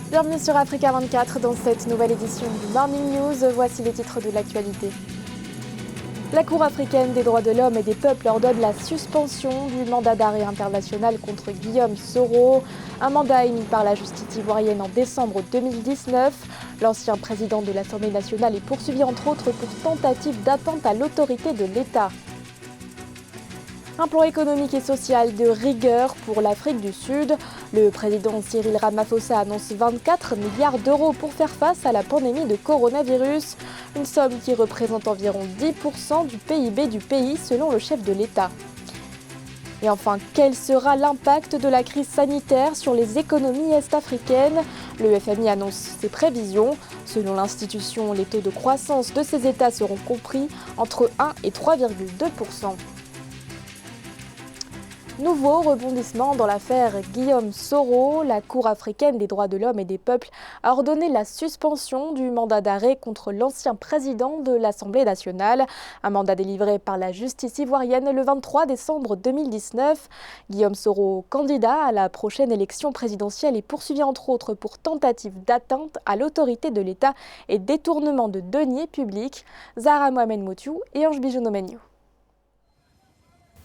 Bienvenue sur Africa 24 dans cette nouvelle édition du Morning News. Voici les titres de l'actualité. La Cour africaine des droits de l'homme et des peuples ordonne la suspension du mandat d'arrêt international contre Guillaume Soro. Un mandat émis par la justice ivoirienne en décembre 2019. L'ancien président de l'Assemblée nationale est poursuivi entre autres pour tentative d'atteinte à l'autorité de l'État. Un plan économique et social de rigueur pour l'Afrique du Sud. Le président Cyril Ramaphosa annonce 24 milliards d'euros pour faire face à la pandémie de coronavirus. Une somme qui représente environ 10% du PIB du pays selon le chef de l'État. Et enfin, quel sera l'impact de la crise sanitaire sur les économies est-africaines ? Le FMI annonce ses prévisions. Selon l'institution, les taux de croissance de ces États seront compris entre 1 et 3,2%. Nouveau rebondissement dans l'affaire Guillaume Soro. La Cour africaine des droits de l'homme et des peuples a ordonné la suspension du mandat d'arrêt contre l'ancien président de l'Assemblée nationale. Un mandat délivré par la justice ivoirienne le 23 décembre 2019. Guillaume Soro, candidat à la prochaine élection présidentielle, est poursuivi entre autres pour tentative d'atteinte à l'autorité de l'État et détournement de deniers publics. Zahra Mohamed Moutiou et Ange Bijounomeniu.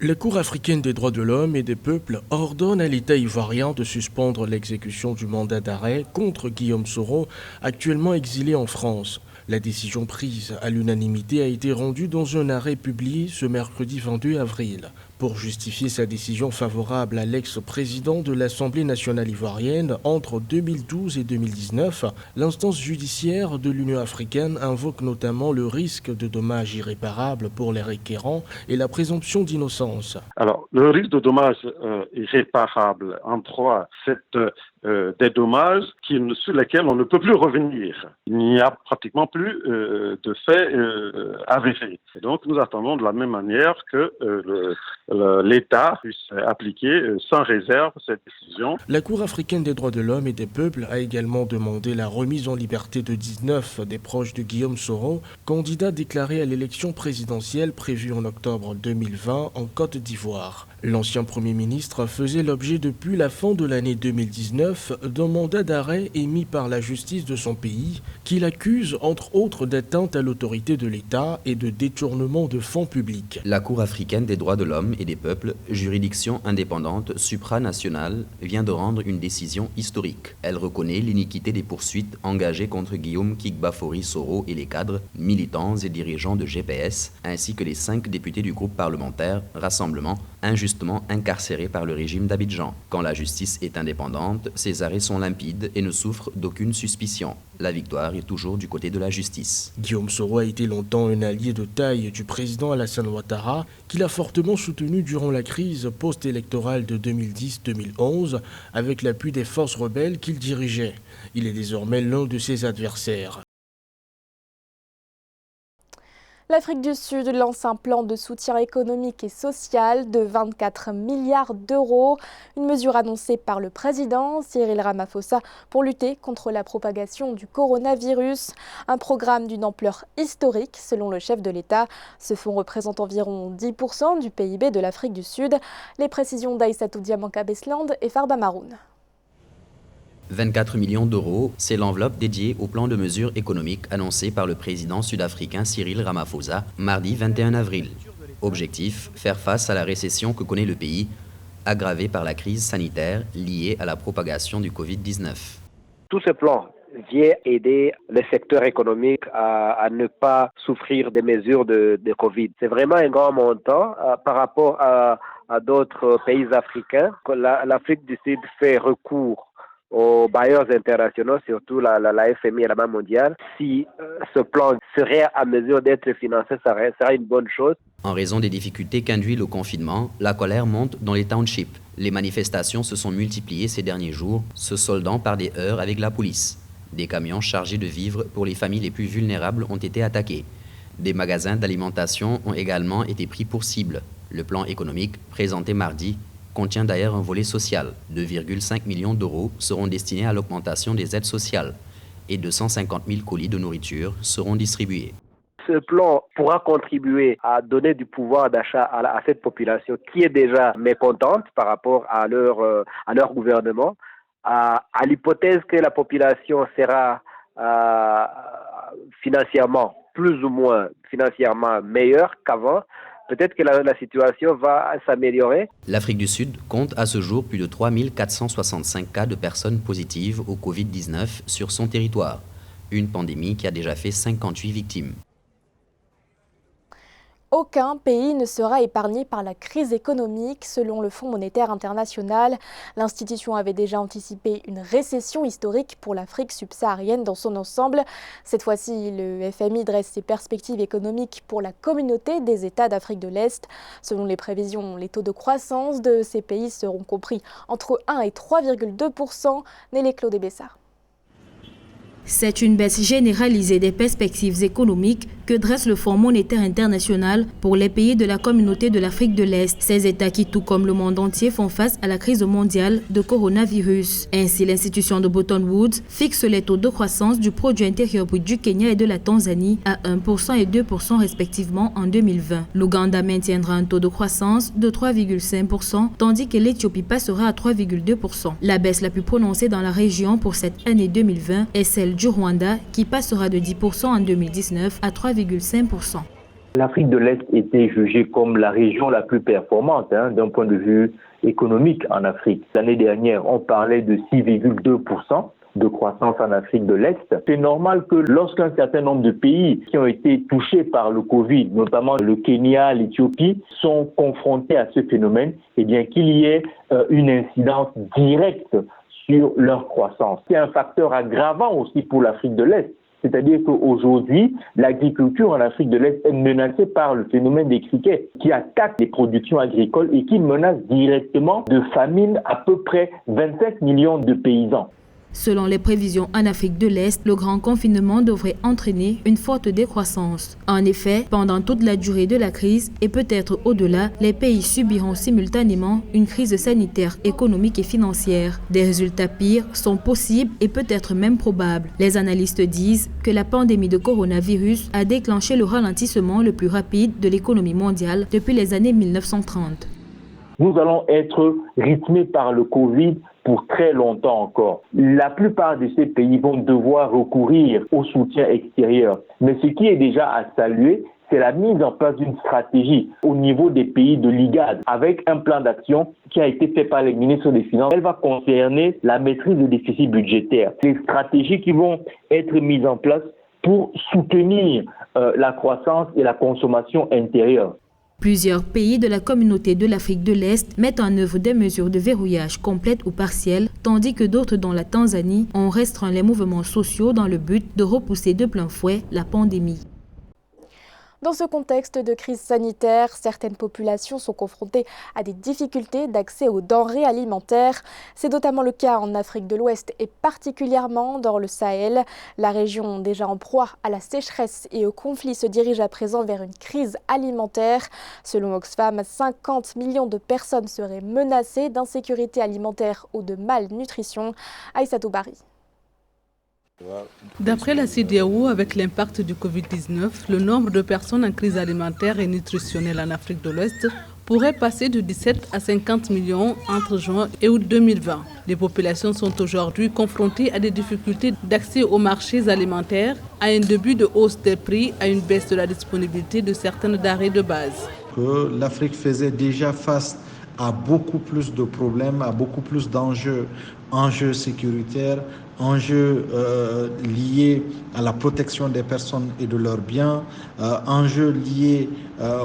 La Cour africaine des droits de l'homme et des peuples ordonne à l'État ivoirien de suspendre l'exécution du mandat d'arrêt contre Guillaume Soro, actuellement exilé en France. La décision prise à l'unanimité a été rendue dans un arrêt publié ce mercredi 22 avril. Pour justifier sa décision favorable à l'ex-président de l'Assemblée nationale ivoirienne entre 2012 et 2019, l'instance judiciaire de l'Union africaine invoque notamment le risque de dommages irréparables pour les requérants et la présomption d'innocence. Alors, le risque de dommages irréparables en droit, c'est des dommages sur lesquels on ne peut plus revenir. Il n'y a pratiquement plus de faits avérés. Et donc, nous attendons de la même manière que l'État puisse appliquer sans réserve cette décision. La Cour africaine des droits de l'homme et des peuples a également demandé la remise en liberté de 19 des proches de Guillaume Soro, candidat déclaré à l'élection présidentielle prévue en octobre 2020 en Côte d'Ivoire. L'ancien Premier ministre faisait l'objet depuis la fin de l'année 2019 d'un mandat d'arrêt émis par la justice de son pays qui l'accuse entre autres d'atteinte à l'autorité de l'État et de détournement de fonds publics. La Cour africaine des droits de l'homme et des peuples, juridiction indépendante supranationale, vient de rendre une décision historique. Elle reconnaît l'iniquité des poursuites engagées contre Guillaume Kigbafori Soro et les cadres, militants et dirigeants de GPS, ainsi que les 5 députés du groupe parlementaire Rassemblement, injustement incarcérés par le régime d'Abidjan. Quand la justice est indépendante, ses arrêts sont limpides et ne souffrent d'aucune suspicion. La victoire est toujours du côté de la justice. Guillaume Soro a été longtemps un allié de taille du président Alassane Ouattara, qu'il a fortement soutenu durant la crise post-électorale de 2010-2011, avec l'appui des forces rebelles qu'il dirigeait. Il est désormais l'un de ses adversaires. L'Afrique du Sud lance un plan de soutien économique et social de 24 milliards d'euros, une mesure annoncée par le président Cyril Ramaphosa pour lutter contre la propagation du coronavirus. Un programme d'une ampleur historique selon le chef de l'État. Ce fonds représente environ 10% du PIB de l'Afrique du Sud. Les précisions d'Aïssatou Diamanka-Besland et Farba Maroun. 24 millions d'euros, c'est l'enveloppe dédiée au plan de mesures économiques annoncé par le président sud-africain Cyril Ramaphosa mardi 21 avril. Objectif, faire face à la récession que connaît le pays, aggravée par la crise sanitaire liée à la propagation du Covid-19. Tout ce plan vient aider le secteur économique à ne pas souffrir des mesures de Covid. C'est vraiment un grand montant par rapport à d'autres pays africains. L'Afrique du Sud fait recours aux bailleurs internationaux, surtout la FMI et la Banque mondiale. Si ce plan serait à mesure d'être financé, ça serait une bonne chose. En raison des difficultés qu'induit le confinement, la colère monte dans les townships. Les manifestations se sont multipliées ces derniers jours, se soldant par des heurts avec la police. Des camions chargés de vivres pour les familles les plus vulnérables ont été attaqués. Des magasins d'alimentation ont également été pris pour cible. Le plan économique, présenté mardi, contient d'ailleurs un volet social. 2,5 millions d'euros seront destinés à l'augmentation des aides sociales et 250 000 colis de nourriture seront distribués. Ce plan pourra contribuer à donner du pouvoir d'achat à cette population qui est déjà mécontente par rapport à leur gouvernement. À l'hypothèse que la population sera financièrement, plus ou moins financièrement meilleure qu'avant, peut-être que la situation va s'améliorer. L'Afrique du Sud compte à ce jour plus de 3465 cas de personnes positives au Covid-19 sur son territoire. Une pandémie qui a déjà fait 58 victimes. Aucun pays ne sera épargné par la crise économique, selon le Fonds monétaire international. L'institution avait déjà anticipé une récession historique pour l'Afrique subsaharienne dans son ensemble. Cette fois-ci, le FMI dresse ses perspectives économiques pour la communauté des États d'Afrique de l'Est. Selon les prévisions, les taux de croissance de ces pays seront compris entre 1 et 3,2%. Nelly Claude Bessard. C'est une baisse généralisée des perspectives économiques que dresse le Fonds monétaire international pour les pays de la communauté de l'Afrique de l'Est. Ces États qui, tout comme le monde entier, font face à la crise mondiale de coronavirus. Ainsi, l'institution de Bretton Woods fixe les taux de croissance du produit intérieur brut du Kenya et de la Tanzanie à 1% et 2% respectivement en 2020. L'Ouganda maintiendra un taux de croissance de 3,5%, tandis que l'Éthiopie passera à 3,2%. La baisse la plus prononcée dans la région pour cette année 2020 est celle du Rwanda, qui passera de 10% en 2019 à 3,5%. L'Afrique de l'Est était jugée comme la région la plus performante d'un point de vue économique en Afrique. L'année dernière, on parlait de 6,2% de croissance en Afrique de l'Est. C'est normal que lorsqu'un certain nombre de pays qui ont été touchés par le Covid, notamment le Kenya, l'Éthiopie, sont confrontés à ce phénomène, eh bien qu'il y ait une incidence directe sur leur croissance. C'est un facteur aggravant aussi pour l'Afrique de l'Est. C'est-à-dire qu'aujourd'hui, l'agriculture en Afrique de l'Est est menacée par le phénomène des criquets qui attaque les productions agricoles et qui menace directement de famine à peu près 25 millions de paysans. Selon les prévisions en Afrique de l'Est, le grand confinement devrait entraîner une forte décroissance. En effet, pendant toute la durée de la crise et peut-être au-delà, les pays subiront simultanément une crise sanitaire, économique et financière. Des résultats pires sont possibles et peut-être même probables. Les analystes disent que la pandémie de coronavirus a déclenché le ralentissement le plus rapide de l'économie mondiale depuis les années 1930. Nous allons être rythmés par le Covid pour très longtemps encore. La plupart de ces pays vont devoir recourir au soutien extérieur. Mais ce qui est déjà à saluer, c'est la mise en place d'une stratégie au niveau des pays de l'IGAD avec un plan d'action qui a été fait par les ministres des Finances. Elle va concerner la maîtrise des déficits budgétaires. Des stratégies qui vont être mises en place pour soutenir la croissance et la consommation intérieure. Plusieurs pays de la communauté de l'Afrique de l'Est mettent en œuvre des mesures de verrouillage complètes ou partielles, tandis que d'autres, dont la Tanzanie, ont restreint les mouvements sociaux dans le but de repousser de plein fouet la pandémie. Dans ce contexte de crise sanitaire, certaines populations sont confrontées à des difficultés d'accès aux denrées alimentaires. C'est notamment le cas en Afrique de l'Ouest et particulièrement dans le Sahel. La région, déjà en proie à la sécheresse et au conflit, se dirige à présent vers une crise alimentaire. Selon Oxfam, 50 millions de personnes seraient menacées d'insécurité alimentaire ou de malnutrition. Aïssatou Bari. D'après la CEDEAO, avec l'impact du Covid-19, le nombre de personnes en crise alimentaire et nutritionnelle en Afrique de l'Ouest pourrait passer de 17 à 50 millions entre juin et août 2020. Les populations sont aujourd'hui confrontées à des difficultés d'accès aux marchés alimentaires, à un début de hausse des prix, à une baisse de la disponibilité de certaines denrées de base. Que l'Afrique faisait déjà face à beaucoup plus de problèmes, à beaucoup plus d'enjeux sécuritaires, enjeux liés à la protection des personnes et de leurs biens, enjeux liés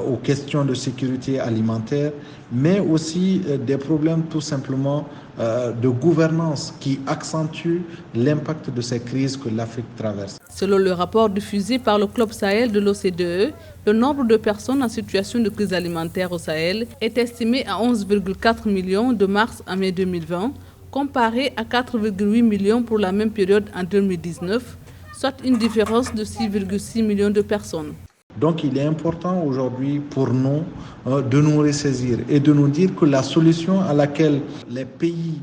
aux questions de sécurité alimentaire, mais aussi des problèmes tout simplement de gouvernance qui accentuent l'impact de ces crises que l'Afrique traverse. Selon le rapport diffusé par le Club Sahel de l'OCDE, le nombre de personnes en situation de crise alimentaire au Sahel est estimé à 11,4 millions de mars à mai 2020, comparé à 4,8 millions pour la même période en 2019, soit une différence de 6,6 millions de personnes. Donc il est important aujourd'hui pour nous de nous ressaisir et de nous dire que la solution à laquelle les pays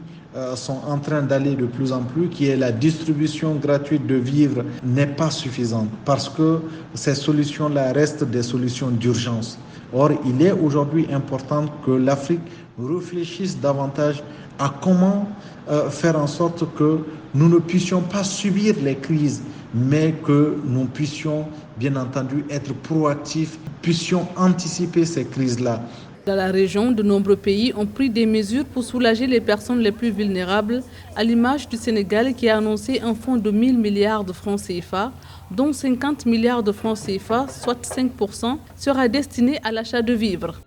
sont en train d'aller de plus en plus, qui est la distribution gratuite de vivres, n'est pas suffisante parce que ces solutions-là restent des solutions d'urgence. Or, il est aujourd'hui important que l'Afrique réfléchisse davantage à comment faire en sorte que nous ne puissions pas subir les crises, mais que nous puissions, bien entendu, être proactifs, puissions anticiper ces crises-là. Dans la région, de nombreux pays ont pris des mesures pour soulager les personnes les plus vulnérables, à l'image du Sénégal qui a annoncé un fonds de 1 000 milliards de francs CFA, dont 50 milliards de francs CFA, soit 5%, sera destiné à l'achat de vivres.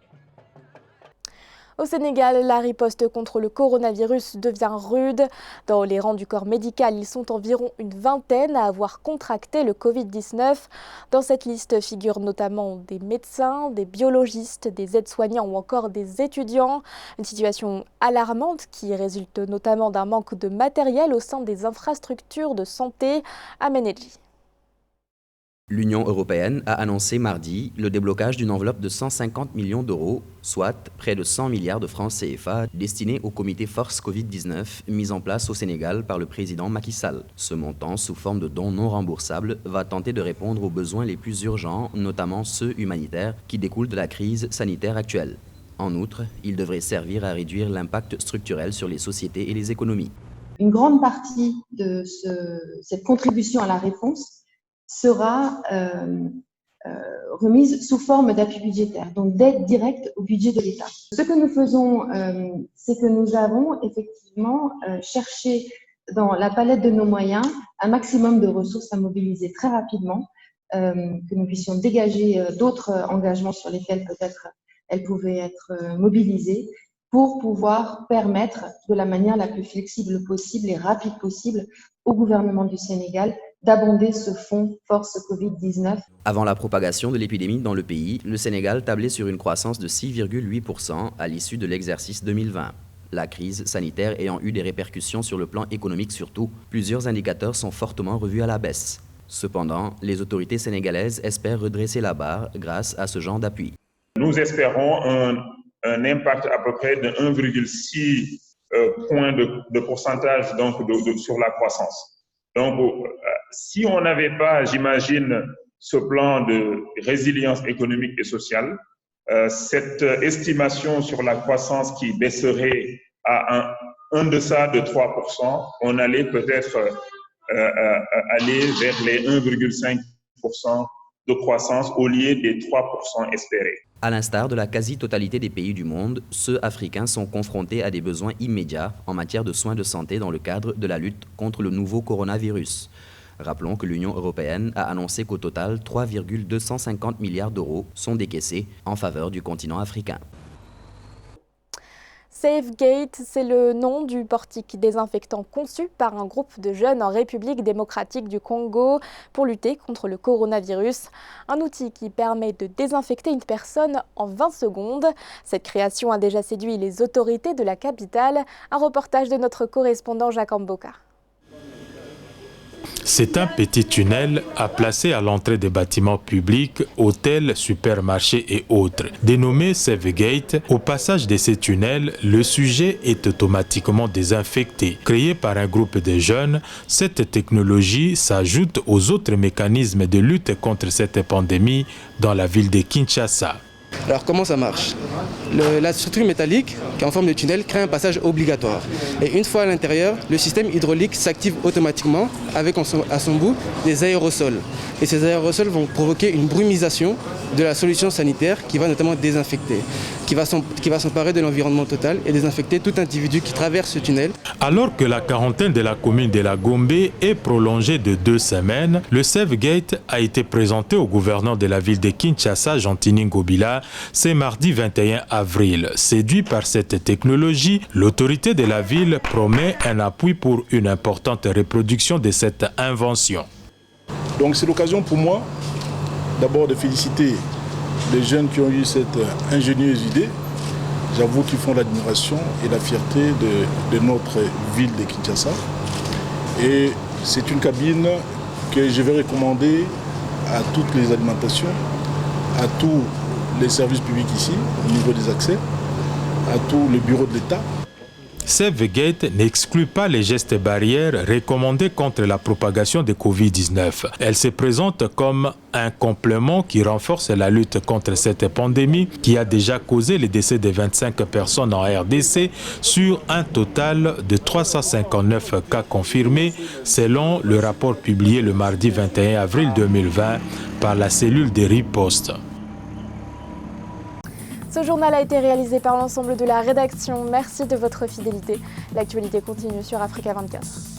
Au Sénégal, la riposte contre le coronavirus devient rude. Dans les rangs du corps médical, ils sont environ une vingtaine à avoir contracté le Covid-19. Dans cette liste figurent notamment des médecins, des biologistes, des aides-soignants ou encore des étudiants. Une situation alarmante qui résulte notamment d'un manque de matériel au sein des infrastructures de santé. Amenedji. L'Union européenne a annoncé mardi le déblocage d'une enveloppe de 150 millions d'euros, soit près de 100 milliards de francs CFA, destinés au comité Force Covid-19 mis en place au Sénégal par le président Macky Sall. Ce montant, sous forme de dons non remboursables, va tenter de répondre aux besoins les plus urgents, notamment ceux humanitaires, qui découlent de la crise sanitaire actuelle. En outre, il devrait servir à réduire l'impact structurel sur les sociétés et les économies. Une grande partie de cette contribution à la réponse sera remise sous forme d'appui budgétaire, donc d'aide directe au budget de l'État. Ce que nous faisons, c'est que nous avons effectivement cherché dans la palette de nos moyens un maximum de ressources à mobiliser très rapidement, que nous puissions dégager d'autres engagements sur lesquels peut-être elles pouvaient être mobilisées pour pouvoir permettre de la manière la plus flexible possible et rapide possible au gouvernement du Sénégal d'abonder ce fonds Force Covid-19. Avant la propagation de l'épidémie dans le pays, le Sénégal tablait sur une croissance de 6,8% à l'issue de l'exercice 2020. La crise sanitaire ayant eu des répercussions sur le plan économique surtout, plusieurs indicateurs sont fortement revus à la baisse. Cependant, les autorités sénégalaises espèrent redresser la barre grâce à ce genre d'appui. Nous espérons un impact à peu près de 1,6 point de pourcentage donc, sur la croissance. Donc, si on n'avait pas, j'imagine, ce plan de résilience économique et sociale, cette estimation sur la croissance qui baisserait à un deçà de 3%, on allait peut-être aller vers les 1,5% de croissance au lieu des 3% espérés. À l'instar de la quasi-totalité des pays du monde, ceux africains sont confrontés à des besoins immédiats en matière de soins de santé dans le cadre de la lutte contre le nouveau coronavirus. Rappelons que l'Union européenne a annoncé qu'au total, 3,250 milliards d'euros sont décaissés en faveur du continent africain. SafeGate, c'est le nom du portique désinfectant conçu par un groupe de jeunes en République démocratique du Congo pour lutter contre le coronavirus. Un outil qui permet de désinfecter une personne en 20 secondes. Cette création a déjà séduit les autorités de la capitale. Un reportage de notre correspondant Jacques Amboka. C'est un petit tunnel à placer à l'entrée des bâtiments publics, hôtels, supermarchés et autres. Dénommé SafeGate, au passage de ces tunnels, le sujet est automatiquement désinfecté. Créé par un groupe de jeunes, cette technologie s'ajoute aux autres mécanismes de lutte contre cette pandémie dans la ville de Kinshasa. Alors comment ça marche? La structure métallique qui est en forme de tunnel crée un passage obligatoire. Et une fois à l'intérieur, le système hydraulique s'active automatiquement avec à son bout des aérosols. Et ces aérosols vont provoquer une brumisation de la solution sanitaire qui va notamment désinfecter, qui va s'emparer de l'environnement total et désinfecter tout individu qui traverse ce tunnel. Alors que la quarantaine de la commune de la Gombe est prolongée de 2 semaines, le SafeGate a été présenté au gouverneur de la ville de Kinshasa, Jean-Tini Ngobila, ce mardi 21 avril. Séduit par cette technologie, l'autorité de la ville promet un appui pour une importante reproduction de cette invention. Donc c'est l'occasion pour moi d'abord de féliciter les jeunes qui ont eu cette ingénieuse idée. J'avoue qu'ils font l'admiration et la fierté de notre ville de Kinshasa. Et c'est une cabine que je vais recommander à toutes les alimentations, à tous les services publics ici, au niveau des accès, à tous les bureaux de l'État. Savegate n'exclut pas les gestes barrières recommandés contre la propagation de Covid-19. Elle se présente comme un complément qui renforce la lutte contre cette pandémie qui a déjà causé le décès de 25 personnes en RDC sur un total de 359 cas confirmés selon le rapport publié le mardi 21 avril 2020 par la cellule de riposte. Ce journal a été réalisé par l'ensemble de la rédaction. Merci de votre fidélité. L'actualité continue sur Africa 24.